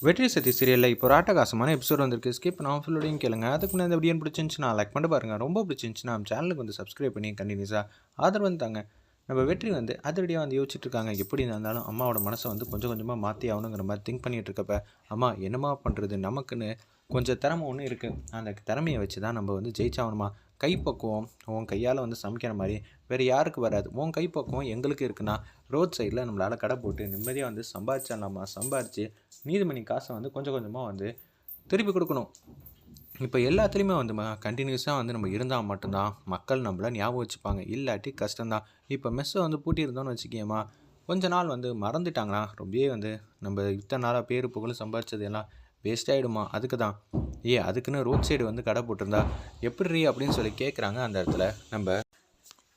வெற்றி சத்தி சீரியலில் இப்போ ஒரு ஆட்டகாசமான எபிசோட் வந்திருக்கு. ஸ்கிப் பண்ணாமல் ஃபுல்லோடையும் கேளுங்க. அதுக்கு முன்னாடி இந்த வீடியோ பிடிச்சிருந்துச்சுன்னா லைக் பண்ணிட்டு பாருங்கள். ரொம்ப பிடிச்சிருந்துச்சுன்னா நம்ம சேனலுக்கு வந்து சப்ஸ்கிரைப் பண்ணி கண்டினியூஸாக ஆதரவு வந்து தாங்க. நம்ம வெற்றி வந்து அதிரடியாக வந்து யோசிச்சுட்டு இருக்காங்க. எப்படி இருந்தாலும் அம்மாவோட மனசை வந்து கொஞ்சம் கொஞ்சமாக மாற்றி ஆகணுங்கிற மாதிரி திங்க் பண்ணிகிட்டு இருக்கப்ப, அம்மா என்னம்மா பண்ணுறது, நமக்குன்னு கொஞ்சம் திறமை ஒன்று இருக்குது. அந்த திறமையை வச்சு தான் நம்ம வந்து ஜெயிச்சாகணுமா. கைப்பக்குவம் உன் கையால் வந்து சமைக்கிற மாதிரி வேறு யாருக்கு வராது. உன் கைப்பக்குவம் எங்களுக்கு இருக்குன்னா ரோட் சைடில் நம்மளால் கடை போட்டு நிம்மதியாக வந்து சம்பாதிச்சிடலாமா. சம்பாதிச்சு நீதிமணி காசை வந்து கொஞ்சம் கொஞ்சமாக வந்து திருப்பி கொடுக்கணும். இப்போ எல்லாத்துலேயுமே வந்து கண்டினியூஸாக வந்து நம்ம இருந்தால் மட்டும்தான் மக்கள் நம்மளை ஞாபகம் வச்சுப்பாங்க. இல்லாட்டி கஷ்டம்தான். இப்போ மெஸ்ஸை வந்து பூட்டியிருந்தோன்னு வச்சுக்கியம்மா, கொஞ்ச நாள் வந்து மறந்துட்டாங்கன்னா ரொம்பவே வந்து நம்ம இத்தனை நாளாக பேர் புகழும் சம்பாதிச்சது எல்லாம் வேஸ்ட் ஆகிடுமா. அதுக்கு தான் அதுக்குன்னு ரோட் சைடு வந்து கடை போட்டிருந்தா எப்படி அப்படின்னு சொல்லி கேட்குறாங்க. அந்த இடத்துல நம்ம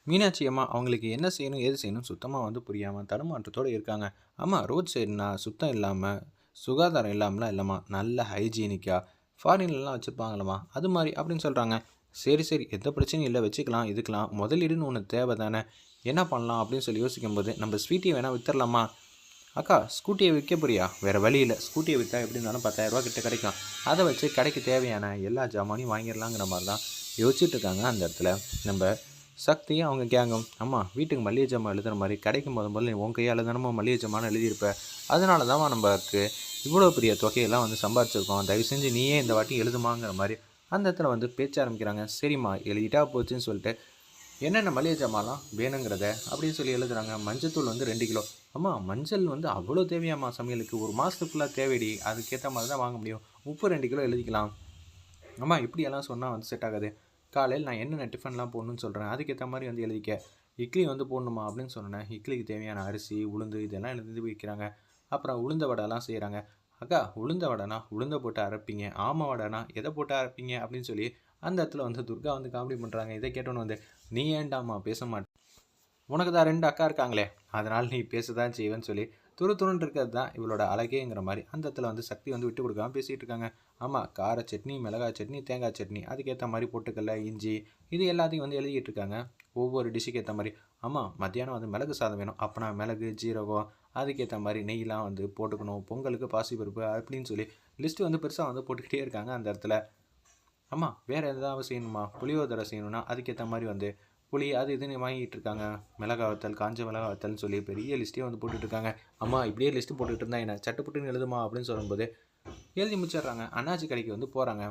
மீனாட்சி அம்மா அவங்களுக்கு என்ன செய்யணும் ஏது செய்யணும் சுத்தமாக வந்து புரியாமல் தடுமாற்றத்தோடு இருக்காங்க. அம்மா ரோட் சைடுனா சுத்தம் இல்லாமல் சுகாதாரம் இல்லாமலாம் இல்லைம்மா, நல்ல ஹைஜீனிக்காக ஃபாரின்லலாம் வச்சுருப்பாங்களம்மா அது மாதிரி அப்படின்னு சொல்கிறாங்க. சரி சரி, எந்த பிரச்சனையும் இல்லை, வச்சுக்கலாம். இதுக்கெலாம் முதலீடுன்னு ஒன்று தேவை தானே, என்ன பண்ணலாம் அப்படின்னு சொல்லி யோசிக்கும்போது நம்ம ஸ்வீட்டியை வேணால் விற்றுடலாமா. அக்கா ஸ்கூட்டியை விற்க போறியா, வேறு வழி இல்லை, ஸ்கூட்டியை விற்றா எப்படி இருந்தாலும் 10,000 ரூபா கிட்ட கிடைக்கும். அதை வச்சு கடைக்கு தேவையான எல்லா ஜாமானையும் வாங்கிடலாங்கிற மாதிரி தான் யோசிச்சுட்டு இருக்காங்க. அந்த இடத்துல நம்ம சக்தியும் அவங்க கேங்கும், அம்மா வீட்டுக்கு மல்லிகை ஜாமான் எழுதுகிற மாதிரி கிடைக்கும் முதல்ல உன் கையால் தானம்மா மல்லிகை ஜாமான் எழுதியிருப்பேன். அதனால தான் நமக்கு இவ்வளோ பெரிய தொகையெல்லாம் வந்து சம்பாதிச்சிருக்கோம். தயவு செஞ்சு நீயே இந்த வாட்டி எழுதுமாங்கிற மாதிரி அந்த இடத்துல வந்து பேச்ச ஆரம்பிக்கிறாங்க. சரிம்மா எழுதிட்டா போச்சுன்னு சொல்லிட்டு என்னென்ன மளிகை ஜாமான்லாம் வேணுங்கிறத அப்படின்னு சொல்லி எழுதுறாங்க. மஞ்சத்தூள் வந்து 2 கிலோ. அம்மா மஞ்சள் வந்து அவ்வளோ தேவையாம்மா சமையலுக்கு, ஒரு மாதத்துக்குள்ளே தேவைடி, அதுக்கேற்ற மாதிரி தான் வாங்க முடியும். உப்பு 2 கிலோ எழுதிக்கலாம். அம்மா இப்படியெல்லாம் சொன்னால் வந்து செட் ஆகாது. காலையில் நான் என்னென்ன டிஃபன்லாம் போடணும்னு சொல்கிறேன், அதுக்கேற்ற மாதிரி வந்து எழுதிக்க. இட்லி வந்து போடணுமா அப்படின்னு சொன்னேன். இட்லிக்கு தேவையான அரிசி உளுந்து இதெல்லாம் எழுதி வைக்கிறாங்க. அப்புறம் உளுந்த வடைலாம் செய்கிறாங்க. அக்கா உளுந்த வடைனா உளுந்த போட்டு அரைப்பீங்க, ஆமை வடைனா எதை போட்டு அரைப்பீங்க அப்படின்னு சொல்லி அந்த இடத்துல வந்து துர்கா வந்து காமெடி பண்ணுறாங்க. இதை கேட்டோன்னு வந்து நீ ஏன்டாமா பேச மாட்டேன், உனக்கு தான் 2 அக்கா இருக்காங்களே, அதனால் நீ பேசதான் செய்வேன்னு சொல்லி துருன்னு இருக்கிறது தான் இவளோட அழகேங்கிற மாதிரி அந்த இடத்துல வந்து சக்தி வந்து விட்டு கொடுக்காம பேசிகிட்டு இருக்காங்க. ஆமாம் கார சட்னி, மிளகாய் சட்னி, தேங்காய் சட்னி, அதுக்கேற்ற மாதிரி பொட்டுக்கல்ல, இஞ்சி இது எல்லாத்தையும் வந்து எழுதிட்டு இருக்காங்க. ஒவ்வொரு டிஷ்ஷுக்கு ஏற்ற மாதிரி. ஆமாம் மத்தியானம் வந்து மிளகு சாதம் வேணும், அப்போனா மிளகு ஜீரகம் அதுக்கேற்ற மாதிரி நெய்லாம் வந்து போட்டுக்கணும், பொங்கலுக்கு பாசிப்பருப்பு அப்படின்னு சொல்லி லிஸ்ட்டு வந்து பெருசாக வந்து போட்டுக்கிட்டே இருக்காங்க. அந்த இடத்துல அம்மா வேறு எதாவது செய்யணுமா, புளியோதரை செய்யணும்னா அதுக்கேற்ற மாதிரி வந்து புளி அது இதுன்னு வாங்கிட்டு இருக்காங்க. மிளகா வத்தல், காஞ்ச மிளகா வத்தல்னு சொல்லி பெரிய லிஸ்ட்டே வந்து போட்டுட்ருக்காங்க. அம்மா இப்படியே லிஸ்ட்டு போட்டுட்டு இருந்தா என்ன, சட்டுப்புட்டுன்னு எழுதுமா அப்படின்னு சொல்லும்போது எழுதி முடிச்சிடுறாங்க. அண்ணாச்சி கடைக்கு வந்து போகிறாங்க.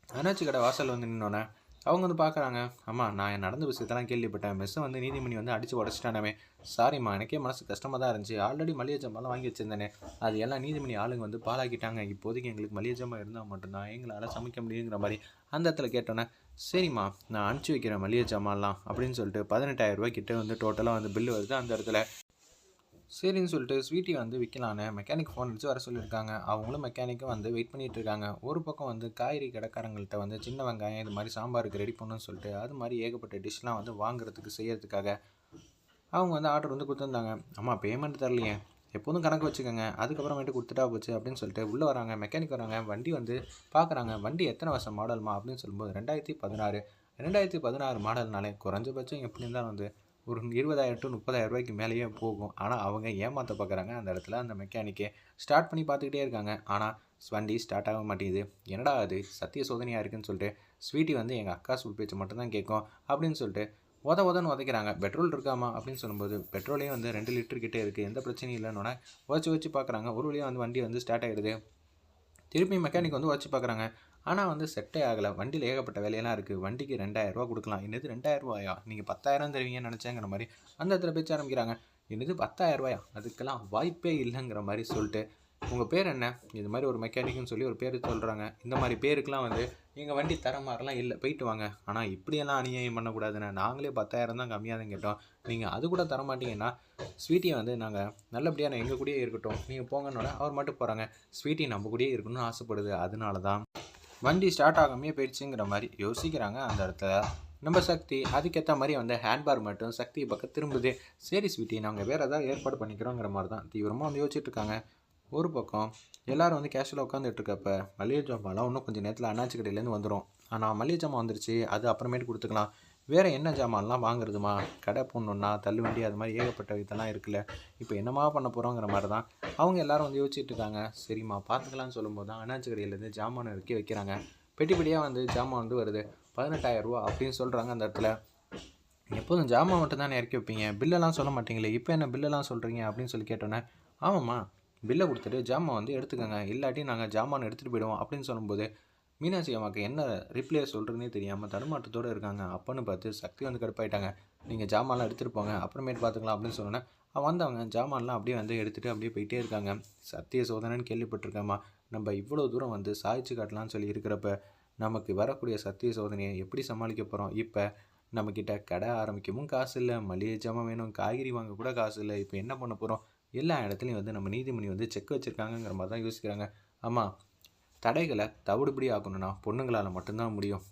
அண்ணாச்சி கடை வாசல் வந்து நின்னோன்னே அவங்க வந்து பார்க்குறாங்க. அம்மா நான் நடந்த விஷயத்தெல்லாம் கேள்விப்பட்டேன், மெஸ்ஸை வந்து நீதிமணி வந்து அடித்து உடச்சிட்டானவே. சாரிம்மா எனக்கே மனசு கஷ்டமாக தான் இருந்துச்சு, ஆல்ரெடி மளிகை ஜாமான்லாம் வாங்கி வச்சுருந்தேனே, அது எல்லாம் நீதிமணி ஆளுங்க வந்து பாலாக்கிட்டாங்க. இப்போதைக்கு எங்களுக்கு மளிகை ஜாமான் இருந்தால் மட்டும்தான் எங்களால் சமைக்க முடியுங்கிற மாதிரி அந்த இடத்துல கேட்டோன்னே சரிம்மா நான் அனுப்பிச்சி வைக்கிறேன் மளிகை ஜாமான்லாம் அப்படின்னு சொல்லிட்டு 18,000 ரூபாய்க்கிட்ட வந்து டோட்டலாக வந்து பில்லு வருது. அந்த இடத்துல சரின்னு சொல்லிட்டு ஸ்வீட்டி வந்து விற்கலான்னு மெக்கானிக் ஃபோன் அடித்து வர சொல்லியிருக்காங்க. அவங்களும் மெக்கானிக்கும் வந்து வெயிட் பண்ணிகிட்டு இருக்காங்க. ஒரு பக்கம் வந்து காய்கறி கடைக்காரங்கள்ட்ட வந்து சின்ன வெங்காயம் இது மாதிரி சாம்பாருக்கு ரெடி பண்ணணும்னு சொல்லிட்டு அது மாதிரி ஏகப்பட்ட டிஷ்லாம் வந்து வாங்குறதுக்கு செய்யறதுக்காக அவங்க வந்து ஆர்டர் வந்து கொடுத்துருந்தாங்க. அம்மா பேமெண்ட் தரலையே, எப்போதும் கணக்கு வச்சுக்கோங்க, அதுக்கப்புறமேட்டு கொடுத்துட்டா போச்சு அப்படின்னு சொல்லிட்டு உள்ளே வராங்க. மெக்கானிக் வராங்க. வண்டி வந்து பார்க்குறாங்க. வண்டி எத்தனை வருஷம் மாடல்மா அப்படின்னு சொல்லும்போது 2016. 2016 மாடல்னாலே குறைஞ்சபட்சம் எப்படி இருந்தாலும் வந்து ஒரு 20,000 to 30,000 ரூபாய்க்கு மேலேயே போகும். ஆனால் அவங்க ஏமாற்ற பார்க்குறாங்க. அந்த இடத்துல அந்த மெக்கானிக்கே ஸ்டார்ட் பண்ணி பார்த்துக்கிட்டே இருக்காங்க. ஆனால் வண்டி ஸ்டார்ட் ஆக மாட்டேங்குது. என்னடா அது சத்திய சோதனையாக இருக்குதுன்னு சொல்லிட்டு ஸ்வீட்டி வந்து எங்கள் அக்கா சொல் பேச்சு மட்டும்தான் கேட்கும் அப்படின்னு சொல்லிட்டு உதன்னு உதைக்கிறாங்க. பெட்ரோல் இருக்காமா அப்படின்னு சொல்லும்போது பெட்ரோலே வந்து 2 லிட்டர் கிட்டே இருக்குது, எந்த பிரச்சனையும் இல்லைன்னொன்னே வச்சு பார்க்குறாங்க. ஒரு வழியாக வந்து வண்டி வந்து ஸ்டார்ட் ஆகிடுது. திருப்பி மெக்கானிக் வந்து வச்சு பார்க்குறாங்க. ஆனால் வந்து செட்டே ஆகலை. வண்டியில் ஏகப்பட்ட வேலையெல்லாம் இருக்குது. வண்டிக்கு 2,000 ரூபா கொடுக்கலாம். என்னது 2,000 ரூபாயா, நீங்கள் 10,000 தருவீங்கன்னு நினச்சேங்கிற மாதிரி அந்த இடத்துல பேச்ச ஆரம்பிக்கிறாங்க. என்னது 10,000 ரூபாயா, அதுக்கெல்லாம் வாய்ப்பே இல்லைங்கிற மாதிரி சொல்லிட்டு உங்கள் பேர் என்ன, இது மாதிரி ஒரு மெக்கானிக்னு சொல்லி ஒரு பேர் சொல்கிறாங்க. இந்த மாதிரி பேருக்கெலாம் வந்து எங்கள் வண்டி தர மாதிரிலாம் இல்லை, போயிட்டு வாங்க. ஆனால் இப்படியெல்லாம் அநியாயம் பண்ணக்கூடாதுன்னு நாங்களே 10,000 தான் கம்மியாக தான் கேட்டோம், நீங்கள் அது கூட தர மாட்டீங்கன்னா ஸ்வீட்டியை வந்து நாங்கள் நல்லபடியாக எங்கள் கூடயே இருக்கட்டும், நீங்கள் போங்கன்னோட அவர் மட்டும் போகிறாங்க. ஸ்வீட்டி நம்ம கூடயே இருக்கணும்னு ஆசைப்படுது, அதனால தான் வண்டி ஸ்டார்ட் ஆகாமே போயிடுச்சுங்கிற மாதிரி யோசிக்கிறாங்க. அந்த இடத்துல நம்ம சக்தி அதுக்கேற்ற மாதிரி வந்து ஹேண்ட்பார் மட்டும் சக்தி பக்கம் திரும்புது. சரி ஸ்வீட்டி நாங்கள் வேறு ஏதாவது ஏற்பாடு பண்ணிக்கிறோங்கிற மாதிரி தான் தீவிரமாக வந்து யோசிச்சுட்டு இருக்காங்க. ஒரு பக்கம் எல்லோரும் வந்து கேஷுவலாக உட்காந்துட்டு இருக்கப்ப மளிகை ஜாமான்லாம் இன்னும் கொஞ்சம் நேரத்தில் அண்ணாச்சி கடையிலேருந்து வந்துடும். ஆனால் மளிகை ஜாமான் வந்துருச்சு, அது அப்புறமேட்டு கொடுத்துக்கலாம். வேறு என்ன ஜாமான்லாம் வாங்குறதுமா, கடை போடணுன்னா தள்ளுவண்டி அது மாதிரி ஏகப்பட்ட இதெல்லாம் இருக்குல்ல, இப்போ என்னம்மா பண்ண போகிறோங்கிற மாதிரி தான் அவங்க எல்லாரும் வந்து யோசிச்சுட்டு இருக்காங்க. சரிம்மா பார்த்துக்கலான்னு சொல்லும்போது தான் அண்ணாச்சி கடையிலேருந்து ஜாமான் இறக்கி வைக்கிறாங்க. பெட்டி பெட்டியாக வந்து ஜாமான் வந்து வருது. 18,000 ரூபா அப்படின்னு சொல்கிறாங்க அந்த இடத்துல. எப்போதும் ஜாமான் மட்டும் தானே இறக்கி வைப்பீங்க, பில்லெல்லாம் சொல்ல மாட்டீங்களே, இப்போ என்ன பில்லெல்லாம் சொல்கிறீங்க அப்படின்னு சொல்லி கேட்டோன்னே, ஆமாம்மா பில்லை கொடுத்துட்டு ஜாமான் வந்து எடுத்துக்கோங்க, இல்லாட்டி நாங்கள் ஜாமான் எடுத்துகிட்டு போயிடுவோம் அப்படின்னு சொல்லும்போது மீனாட்சி அம்மாவுக்கு என்ன ரிப்ளை சொல்கிறதுனே தெரியாமல் தடுமாற்றத்தோடு இருக்காங்க. அப்போன்னு பார்த்து சக்தி வந்து கடுப்பாயிட்டாங்க. நீங்கள் ஜாமான்லாம் எடுத்துகிட்டு போங்க, அப்புறமேட்டு பார்த்துக்கலாம் அப்படின்னு சொன்னோன்னே வந்தவங்க ஜாமான்லாம் அப்படியே வந்து எடுத்துகிட்டு அப்படியே போயிட்டே இருக்காங்க. சத்திய சோதனைன்னு கேள்விப்பட்டிருக்கேம்மா, நம்ம இவ்வளோ தூரம் வந்து சாய்ச்சி காட்டலான்னு சொல்லி இருக்கிறப்ப நமக்கு வரக்கூடிய சத்திய சோதனையை எப்படி சமாளிக்க போகிறோம்? இப்போ நம்மக்கிட்ட கடை ஆரம்பிக்கவும் காசு இல்லை, மளிகை ஜாமான் வேணும், காய்கறி வாங்க கூட காசு இல்லை, இப்போ என்ன பண்ண போகிறோம்? எல்லா இடத்துலையும் வந்து நம்ம நீதிமணி வந்து செக் வச்சுருக்காங்கங்கிற மாதிரி தான் யோசிக்கிறாங்க. ஆமாம், தடைகளை தவிடுபடி ஆக்கணும்னா பொண்ணுங்களால் மட்டும்தான் முடியும்.